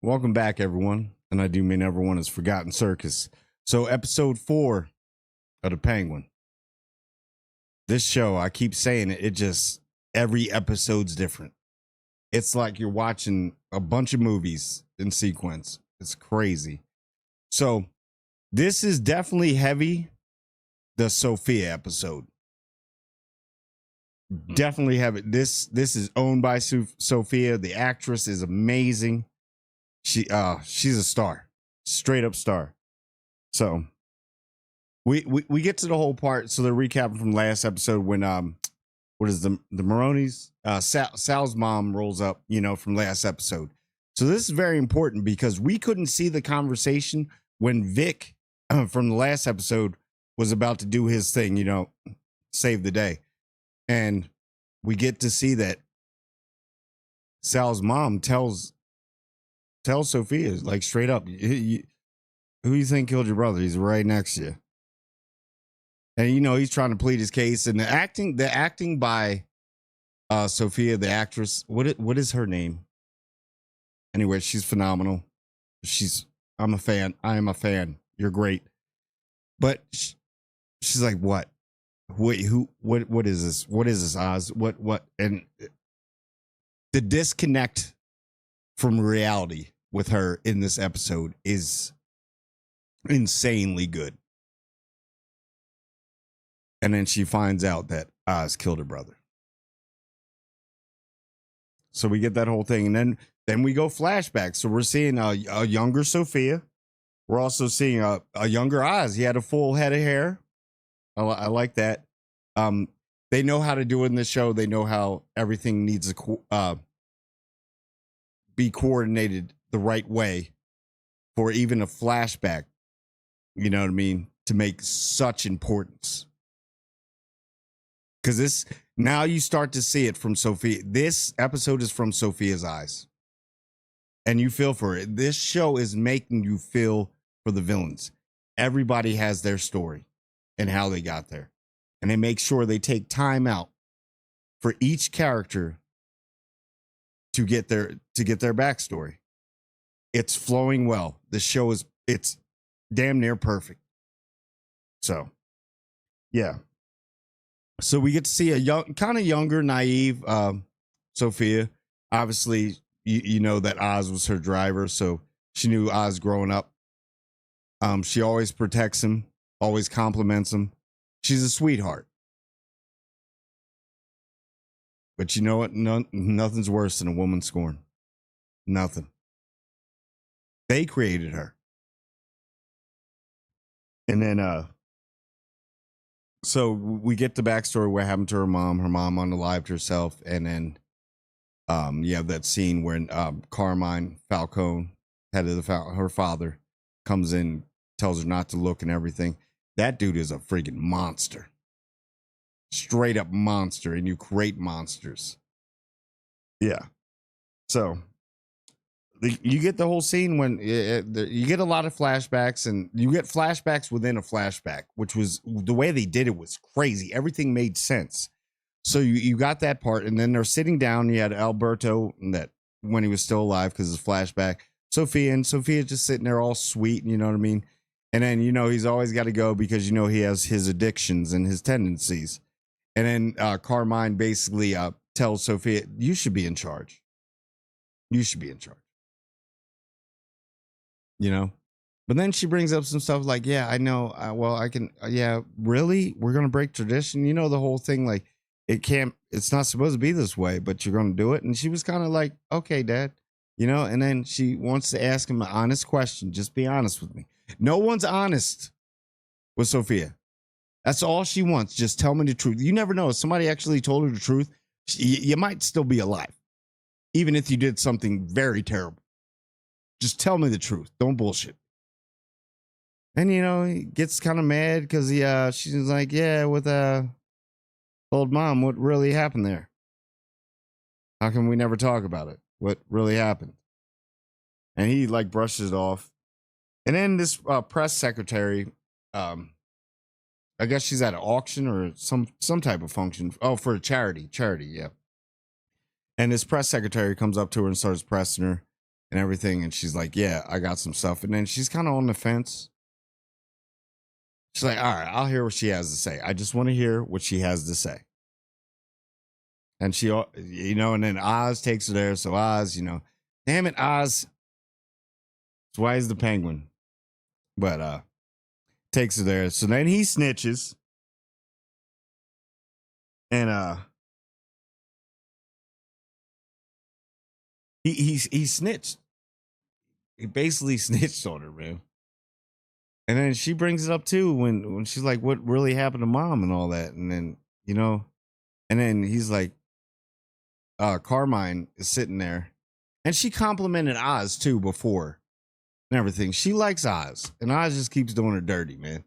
Welcome back, everyone. And I do mean everyone is Forgotten Circus. So, episode 4 of The Penguin. This show, I keep saying it, every episode's different. It's like you're watching a bunch of movies in sequence. It's crazy. So, this is definitely heavy, the Sophia episode. Definitely heavy. This is owned by Sophia. The actress is amazing. She's a star, straight up star. So we get to the whole part. So they're recapping from last episode when what is the Maronis? Sal's mom rolls up, from last episode. So this is very important because we couldn't see the conversation when Vic from the last episode was about to do his thing, save the day, and we get to see that Sal's mom tells Sophia, like, straight up, who you think killed your brother? He's right next to you. And, he's trying to plead his case. And the acting by Sophia, the actress, what is her name? Anyway, she's phenomenal. I'm a fan. I am a fan. You're great. But she's like, what? Wait, what is this? What is this, Oz? What? And the disconnect from reality with her in this episode is insanely good. And then she finds out that Oz killed her brother. So we get that whole thing. And then we go flashback. So we're seeing a younger Sophia. We're also seeing a younger Oz. He had a full head of hair. I like that. They know how to do it in this show. They know how everything needs to be coordinated the right way for even a flashback, you know what I mean, to make such importance. Because now you start to see it from Sophia. This episode is from Sophia's eyes. And you feel for it. This show is making you feel for the villains. Everybody has their story and how they got there. And they make sure they take time out for each character to get their backstory. It's flowing well. The show it's damn near perfect. So, yeah. So we get to see a kind of younger, naive Sophia. Obviously, you know that Oz was her driver, so she knew Oz growing up. She always protects him, always compliments him. She's a sweetheart. But you know what? Nothing's worse than a woman scorned. Nothing. They created her. And then, so we get the backstory what happened to her mom. Her mom unalived herself. And then you have that scene when Carmine Falcone, head of her father, comes in, tells her not to look and everything. That dude is a freaking monster. Straight up monster, and you create monsters. Yeah. So you get the whole scene when you get a lot of flashbacks, and you get flashbacks within a flashback, which was the way they did it was crazy. Everything made sense. So you got that part, and then they're sitting down. You had Alberto, that when he was still alive, because it's a flashback. Sophia just sitting there all sweet, you know what I mean? And then, he's always got to go because, he has his addictions and his tendencies. And then Carmine basically tells Sophia, you should be in charge. You should be in charge. But then she brings up some stuff like, yeah, I know. I can. Yeah, really? We're going to break tradition? The whole thing, like, it's not supposed to be this way, but you're going to do it. And she was kind of like, okay, Dad. And then she wants to ask him an honest question. Just be honest with me. No one's honest with Sophia. That's all she wants. Just tell me the truth. You never know. If somebody actually told her the truth, you might still be alive. Even if you did something very terrible. Just tell me the truth. Don't bullshit. And, he gets kind of mad because she's like, yeah, with old mom, what really happened there? How come we never talk about it? What really happened? And he like brushes it off. And then this press secretary, I guess she's at an auction or some type of function. Oh, for a charity, yeah. And this press secretary comes up to her and starts pressing her. and everything. And she's like, yeah, I got some stuff. And then she's kind of on the fence. She's like, all right, I'll hear what she has to say. I just want to hear what she has to say. And she, and then Oz takes her there. So Oz, damn it, Oz. Why is the penguin? But takes her there. So then he snitches. And he snitched. He basically snitched on her, man. And then she brings it up too when she's like, what really happened to mom and all that. And then, and then he's like, Carmine is sitting there. And she complimented Oz too before and everything. She likes Oz. And Oz just keeps doing her dirty, man.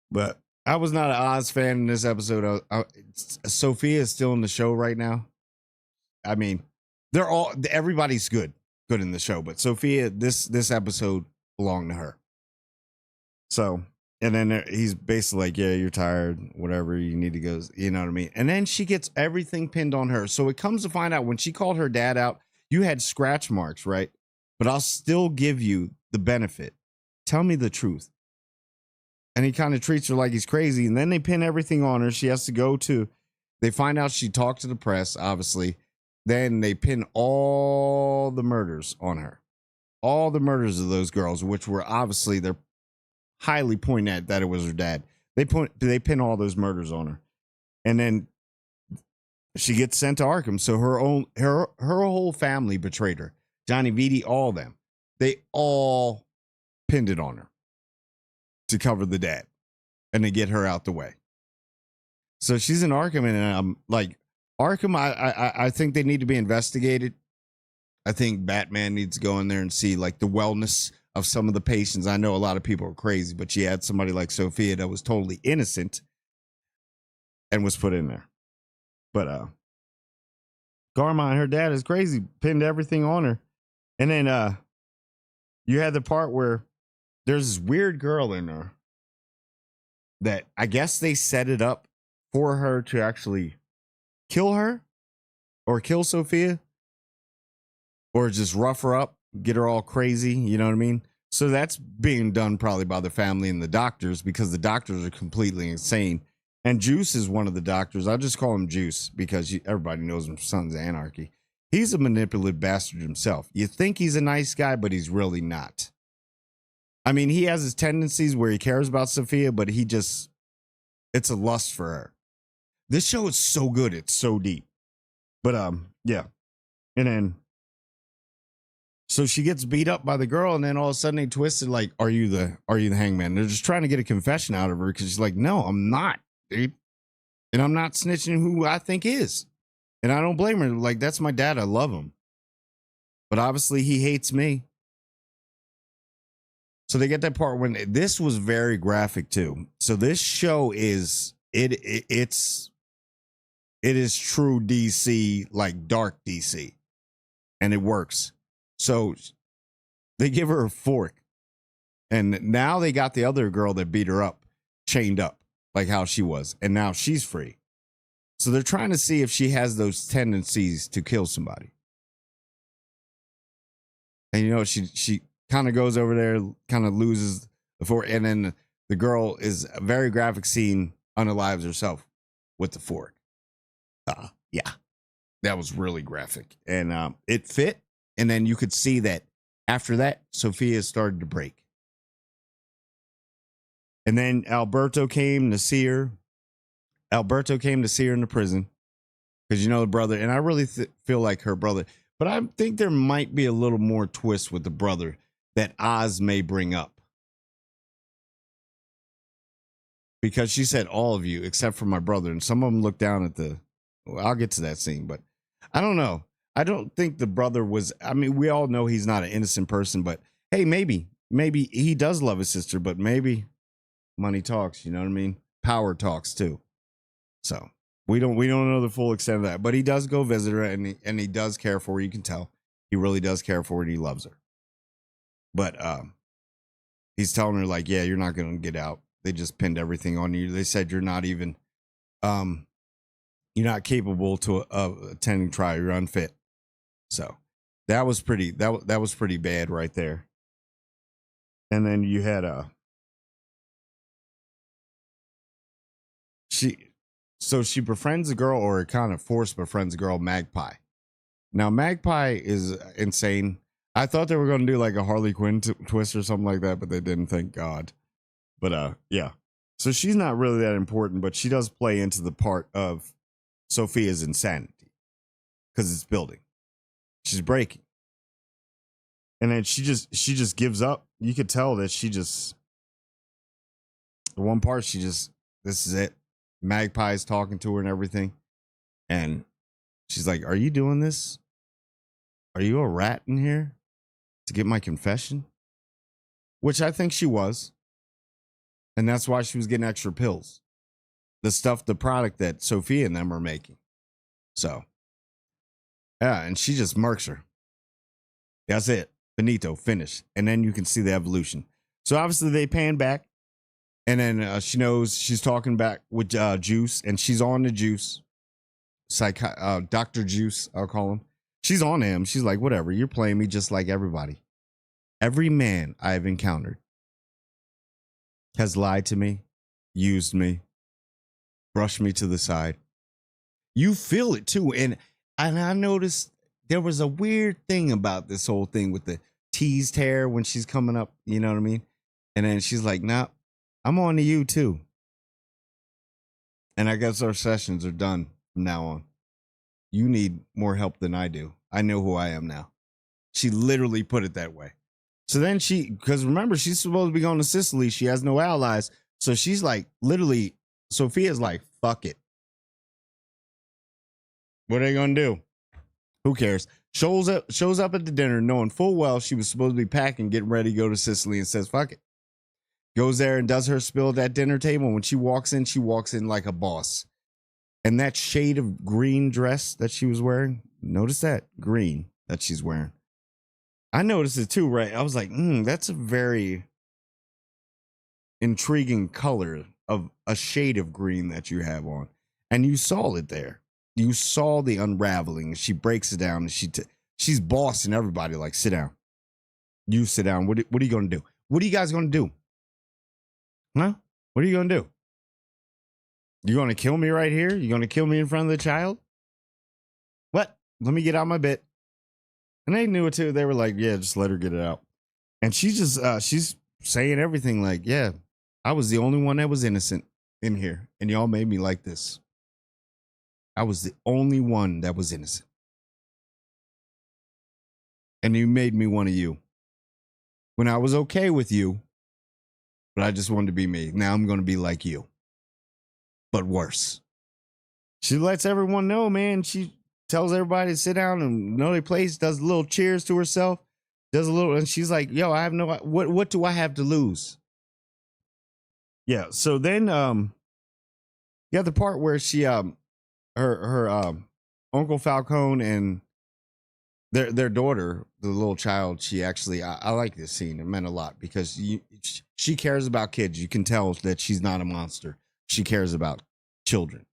But I was not an Oz fan in this episode. Sophia is still in the show right now. I mean, everybody's good in the show. But Sophia, this episode belonged to her. So, and then he's basically like, yeah, you're tired, whatever, you need to go, you know what I mean? And then she gets everything pinned on her. So it comes to find out when she called her dad out, you had scratch marks, right? But I'll still give you the benefit. Tell me the truth. And he kind of treats her like he's crazy. And then they pin everything on her. She has to they find out she talked to the press, obviously. Then they pin all the murders on her. All the murders of those girls, which were obviously, they're highly pointing at that it was her dad. They pin all those murders on her. And then she gets sent to Arkham. So her whole family betrayed her. Johnny Vitti, all of them. They all pinned it on her to cover the dad and to get her out the way. So she's in Arkham, and I'm like, Arkham, I think they need to be investigated. I think Batman needs to go in there and see like the wellness of some of the patients. I know a lot of people are crazy, but she had somebody like Sophia that was totally innocent and was put in there. But Carmine, her dad is crazy, pinned everything on her. And then you had the part where there's this weird girl in there that I guess they set it up for her to actually kill her or kill Sophia or just rough her up, get her all crazy. You know what I mean? So that's being done probably by the family and the doctors because the doctors are completely insane. And Juice is one of the doctors. I'll just call him Juice because everybody knows him from Sons of Anarchy. He's a manipulative bastard himself. You think he's a nice guy, but he's really not. I mean, he has his tendencies where he cares about Sophia, but it's a lust for her. This show is so good. It's so deep. But, yeah. And then, so she gets beat up by the girl, and then all of a sudden they twisted like, are you the hangman? They're just trying to get a confession out of her because she's like, no, I'm not, dude. And I'm not snitching who I think is. And I don't blame her. Like, that's my dad. I love him. But obviously he hates me. So they get that part when this was very graphic too. So this show is it is true DC, like dark DC. And it works. So they give her a fork. And now they got the other girl that beat her up chained up like how she was. And now she's free. So they're trying to see if she has those tendencies to kill somebody. And she kind of goes over there, kind of loses the fork. And then the girl is a very graphic scene, unalives herself with the fork. Yeah, that was really graphic. And it fit. And then you could see that after that, Sophia started to break. And then Alberto came to see her. Alberto came to see her in the prison. Because the brother, and I really feel like her brother. But I think there might be a little more twist with the brother that Oz may bring up. Because she said all of you except for my brother. And some of them look down at I'll get to that scene. But I don't know. I don't think the brother was, I mean, we all know he's not an innocent person. But hey, maybe he does love his sister. But maybe money talks, you know what I mean? Power talks too. So we don't know the full extent of that. But he does go visit her and he does care for her. You can tell. He really does care for her and he loves her. But he's telling her like, yeah, you're not going to get out. They just pinned everything on you. They said you're not even, you're not capable to attending trial. You're unfit. So That was pretty. That was pretty bad right there. And then you had she. So she befriends a girl, or kind of force befriends a girl, Magpie. Now Magpie is insane. I thought they were going to do like a Harley Quinn twist or something like that, but they didn't. Thank God. But yeah. So she's not really that important, but she does play into the part of Sophia's insanity because it's building. She's breaking. And then she just gives up. You could tell that the one part this is it. Magpie's talking to her and everything. And she's like, "Are you doing this? Are you a rat in here to get my confession?" Which I think she was. And that's why she was getting extra pills. The product that Sophia and them are making. So, yeah, and she just murks her. That's it. Finito, finish. And then you can see the evolution. So obviously they pan back. And then she knows she's talking back with Juice. And she's on the Juice. Dr. Juice, I'll call him. She's on him. She's like, whatever. You're playing me just like everybody. Every man I've encountered has lied to me, used me, brushed me to the side. You feel it too. And I noticed there was a weird thing about this whole thing with the teased hair when she's coming up. You know what I mean? And then she's like, "Nah, I'm on to you too." And I guess our sessions are done from now on. You need more help than I do. I know who I am now. She literally put it that way. So then because remember, she's supposed to be going to Sicily. She has no allies. So she's like, literally, Sophia's like, fuck it. What are they going to do? Who cares? Shows up at the dinner knowing full well she was supposed to be packing, getting ready to go to Sicily, and says, fuck it. Goes there and does her spill at that dinner table. When she walks in like a boss. And that shade of green dress that she was wearing, notice that green that she's wearing. I noticed it too, right? I was like, that's a very intriguing color of a shade of green that you have on. And you saw it there. You saw the unraveling. She breaks it down and she's bossing everybody like, sit down. You sit down. What are you going to do? What are you guys going to do? Huh? What are you going to do? You going to kill me right here? You going to kill me in front of the child? What? Let me get out my bit. And they knew it too. They were like, yeah, just let her get it out. And she's saying everything like, yeah, I was the only one that was innocent in here. And y'all made me like this. I was the only one that was innocent. And you made me one of you. When I was okay with you, but I just wanted to be me. Now I'm going to be like you. But worse. She lets everyone know, man. She tells everybody to sit down and know their place, does a little cheers to herself, does a little, and she's like, yo, I have what do I have to lose? Yeah. So then, you have the part where she, her Uncle Falcone and their daughter, the little child, she actually, I like this scene. It meant a lot because she cares about kids. You can tell that she's not a monster. She cares about children.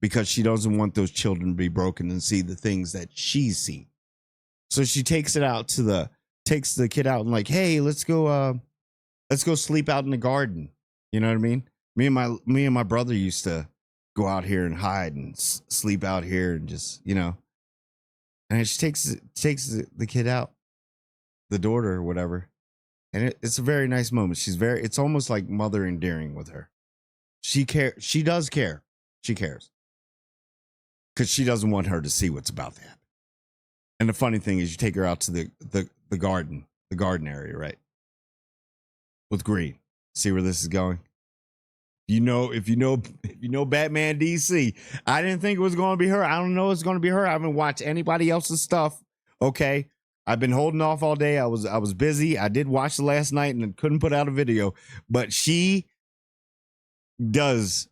Because she doesn't want those children to be broken and see the things that she's seen. So she takes the kid out and like, hey, let's go sleep out in the garden. You know what I mean? Me and my brother used to go out here and hide and sleep out here and just, you know. And she takes the kid out, the daughter or whatever. And it's a very nice moment. It's almost like mother endearing with her. She does care. She cares. Because she doesn't want her to see what's about to happen. And the funny thing is you take her out to the garden area, right? With Green. See where this is going? If you know Batman DC, I didn't think it was going to be her. I don't know it's going to be her. I haven't watched anybody else's stuff. Okay. I've been holding off all day. I was busy. I did watch the last night and couldn't put out a video, but she does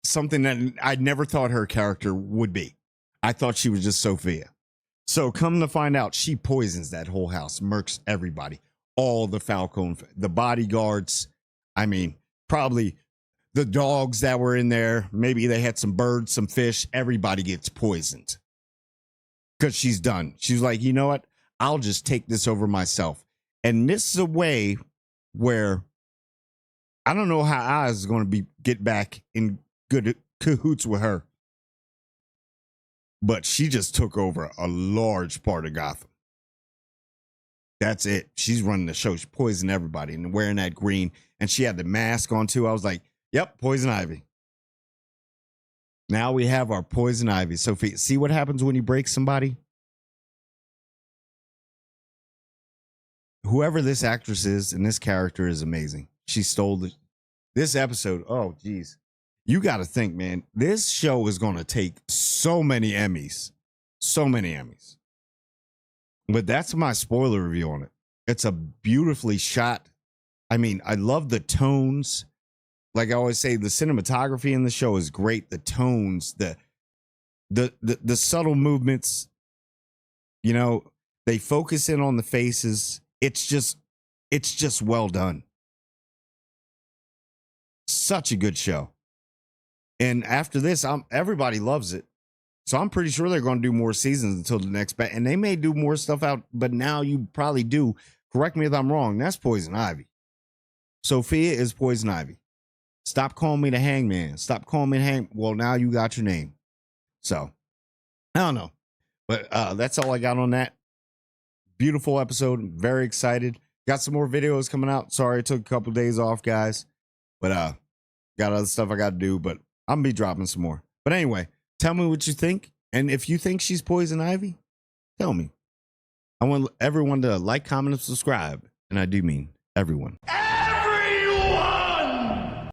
something that I never thought her character would be. I thought she was just Sophia. So come to find out, she poisons that whole house, murks everybody, all the Falcone, the bodyguards. I mean, probably the dogs that were in there. Maybe they had some birds, some fish. Everybody gets poisoned because she's done. She's like, you know what? I'll just take this over myself. And this is a way where I don't know how Oz is going to get back in good cahoots with her. But she just took over a large part of Gotham. That's it. She's running the show. She poisoned everybody and wearing that green. And she had the mask on too. I was like, yep, Poison Ivy. Now we have our Poison Ivy. Sophie, see what happens when you break somebody? Whoever this actress is and this character is amazing. She stole this episode. Oh, geez. You got to think, man, this show is going to take so many Emmys. So many Emmys. But that's my spoiler review on it. It's a beautifully shot. I mean, I love the tones. Like I always say, the cinematography in the show is great. The tones, the subtle movements, you know, they focus in on the faces. It's just well done. Such a good show. And after this, everybody loves it. So I'm pretty sure they're going to do more seasons until the next batch. And they may do more stuff out, but now you probably do. Correct me if I'm wrong. That's Poison Ivy. Sophia is Poison Ivy. Stop calling me the Hangman. Stop calling me the Hang. Well, now you got your name. So, I don't know. But that's all I got on that. Beautiful episode. I'm very excited. Got some more videos coming out. Sorry, I took a couple days off, guys. But got other stuff I got to do. But I'm going to be dropping some more. But anyway, tell me what you think. And if you think she's Poison Ivy, tell me. I want everyone to like, comment, and subscribe. And I do mean everyone.